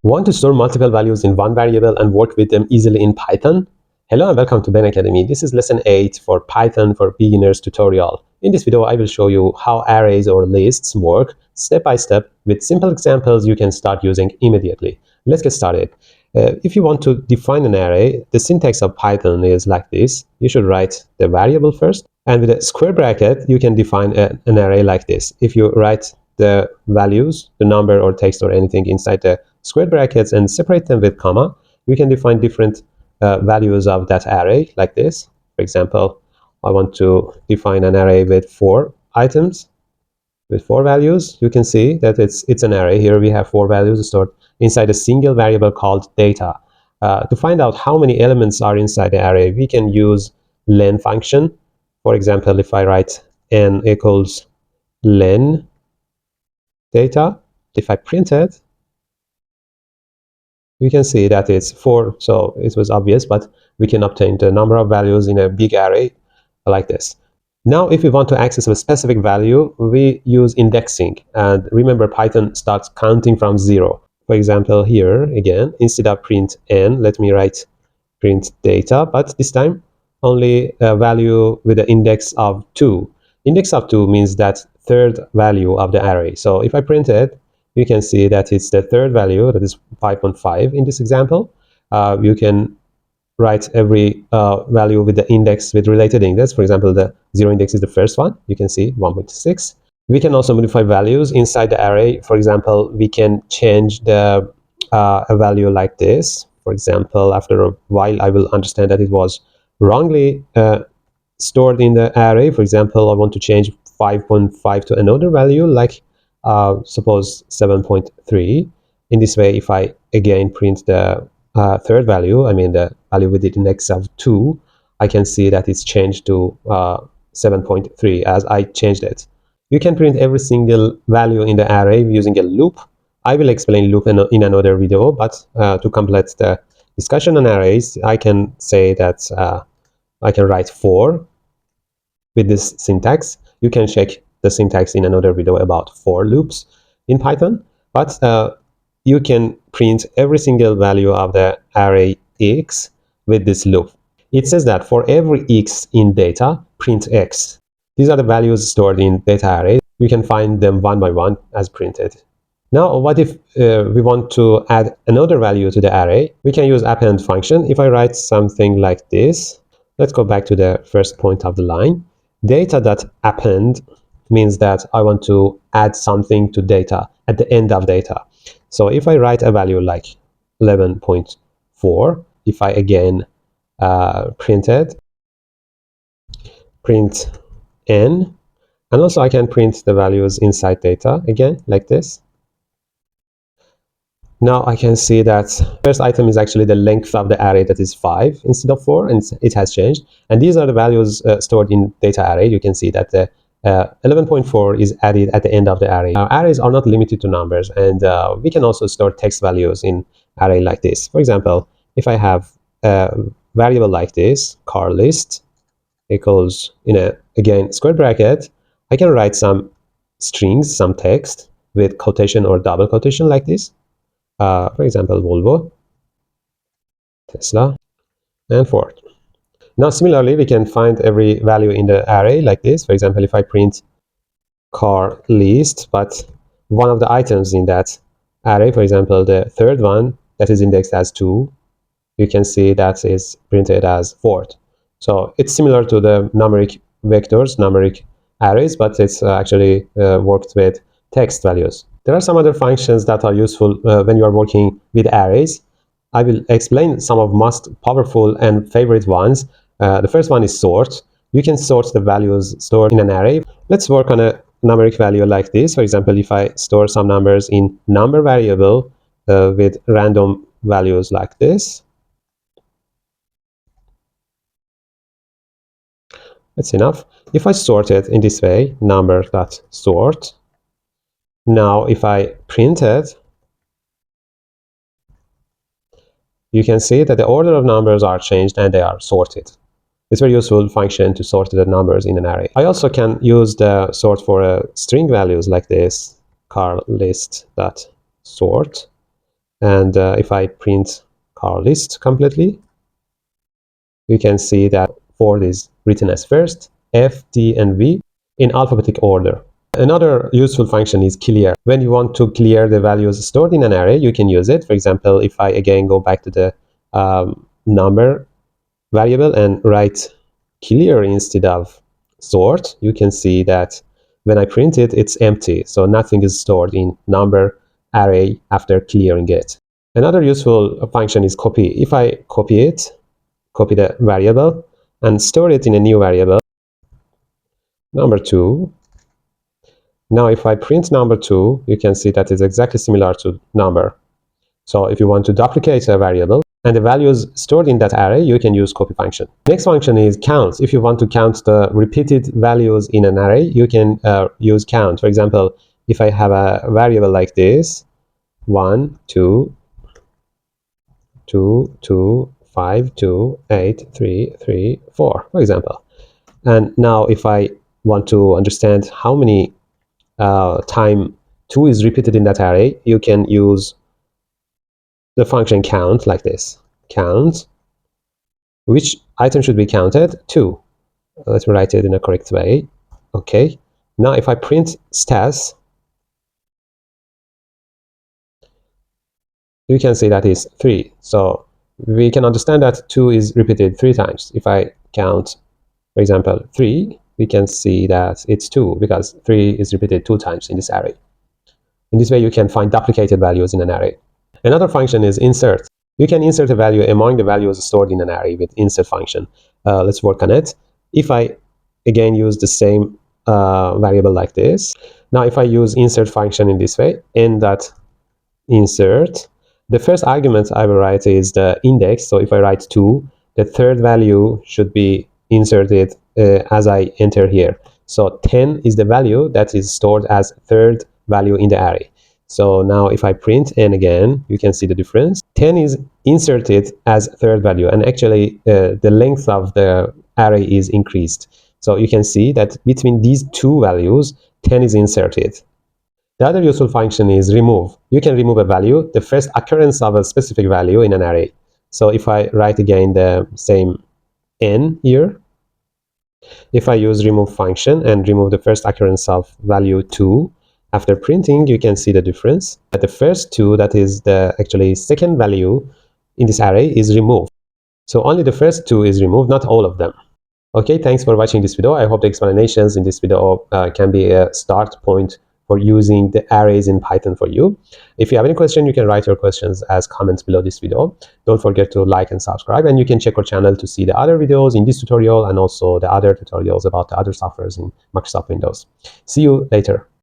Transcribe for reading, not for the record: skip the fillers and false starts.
Want to store multiple values in one variable and work with them easily in Python? Hello and welcome to Ben Academy. This is lesson 8 for Python for Beginners tutorial. In this video, I will show you how arrays or lists work step by step with simple examples you can start using immediately. Let's get started. If you want to define an array, the syntax of Python is like this. You should write the variable first, and with a square bracket, you can define an array like this. If you write the values, the number or text or anything inside the square brackets and separate them with comma, you can define different values of that array like this. For example, I want to define an array with 4 items with 4 values. You can see that it's an array. Here we have 4 values stored inside a single variable called data. To find out how many elements are inside the array, we can use len function. For example, if I write n equals len data, if I print it, you can see that it's 4, so it was obvious, but we can obtain the number of values in a big array like this. Now, if we want to access a specific value, we use indexing. And remember, Python starts counting from 0. For example, here, again, instead of print n, let me write print data, but this time only a value with the index of 2. Index of 2 means that third value of the array. So if I print it, you can see that it's the third value, that is 5.5 in this example. You can write every value with the index with related index. For example, the 0 index is the first one. You can see 1.6. We can also modify values inside the array. For example, we can change the a value like this. For example, after a while, I will understand that it was wrongly stored in the array. For example, I want to change 5.5 to another value, like suppose 7.3. In this way, if I again print the third value, I mean the value with the index of 2, I can see that it's changed to 7.3 as I changed it. You can print every single value in the array using a loop. I will explain loop in another video, but to complete the discussion on arrays, I can say that I can write 4 with this syntax. You can check the syntax in another video about for loops in Python, but you can print every single value of the array x with this loop. It says that for every x in data, print x. These are the values stored in data array. You can find them one by one as printed. Now, what if we want to add another value to the array? We can use append function. If I write something like this, let's go back to the first point of the line. Data.append means that I want to add something to data at the end of data. So if I write a value like 11.4, if I again print it, print n, and also I can print the values inside data again like this. Now I can see that first item is actually the length of the array, that is 5 instead of 4, and it has changed. And these are the values stored in data array. You can see that the 11.4 is added at the end of the array. Arrays are not limited to numbers, and we can also store text values in array like this. For example, if I have a variable like this, car list equals, in a, again, square bracket, I can write some strings, some text with quotation or double quotation like this. For example, Volvo, Tesla, and Ford. Now, similarly, we can find every value in the array like this. For example, if I print car list, but one of the items in that array, for example, the third one that is indexed as 2, you can see that is printed as Ford. So it's similar to the numeric vectors, numeric arrays, but it's actually worked with text values. There are some other functions that are useful when you are working with arrays. I will explain some of most powerful and favorite ones. The first one is sort. You can sort the values stored in an array. Let's work on a numeric value like this. For example, if I store some numbers in number variable with random values like this. That's enough. If I sort it in this way, number.sort, now if I print it, you can see that the order of numbers are changed and they are sorted. It's a very useful function to sort the numbers in an array. I also can use the sort for string values like this, car list.sort. And if I print car list completely, you can see that Ford is written as first, F, T, and V in alphabetic order. Another useful function is clear. When you want to clear the values stored in an array, you can use it. For example, if I again go back to the number variable and write clear instead of sort, you can see that when I print it, it's empty. So nothing is stored in number array after clearing it. Another useful function is copy. If I copy it, copy the variable and store it in a new variable, number 2. Now if I print number 2, you can see that it's exactly similar to number. So if you want to duplicate a variable and the values stored in that array, you can use copy function. Next function is count. If you want to count the repeated values in an array, you can use count. For example, if I have a variable like this, 1, 2, 2, 2, 5, 2, 8, 3, 3, 4, for example. And now if I want to understand how many time 2 is repeated in that array, you can use the function count like this. Count, which item should be counted? 2. Let's write it in a correct way. Okay. Now if I print stats, you can see that is 3. So we can understand that 2 is repeated 3 times. If I count, for example, 3, we can see that it's 2 because 3 is repeated 2 times in this array. In this way, you can find duplicated values in an array. Another function is insert. You can insert a value among the values stored in an array with insert function. Let's work on it. If I again use the same variable like this, now if I use insert function in this way, n dot insert, the first argument I will write is the index. So if I write 2, the third value should be inserted as I enter here. So 10 is the value that is stored as third value in the array. So now if I print n again, you can see the difference. 10 is inserted as third value, and actually the length of the array is increased. So you can see that between these two values, 10 is inserted. The other useful function is remove. You can remove a value, the first occurrence of a specific value in an array. So if I write again the same n here, if I use remove function and remove the first occurrence of value 2, after printing, you can see the difference. That the first 2, that is the actually second value in this array, is removed. So only the first 2 is removed, not all of them. Okay, thanks for watching this video. I hope the explanations in this video can be a start point for using the arrays in Python for you. If you have any question, you can write your questions as comments below this video. Don't forget to like and subscribe, and you can check our channel to see the other videos in this tutorial and also the other tutorials about the other softwares in Microsoft Windows. See you later.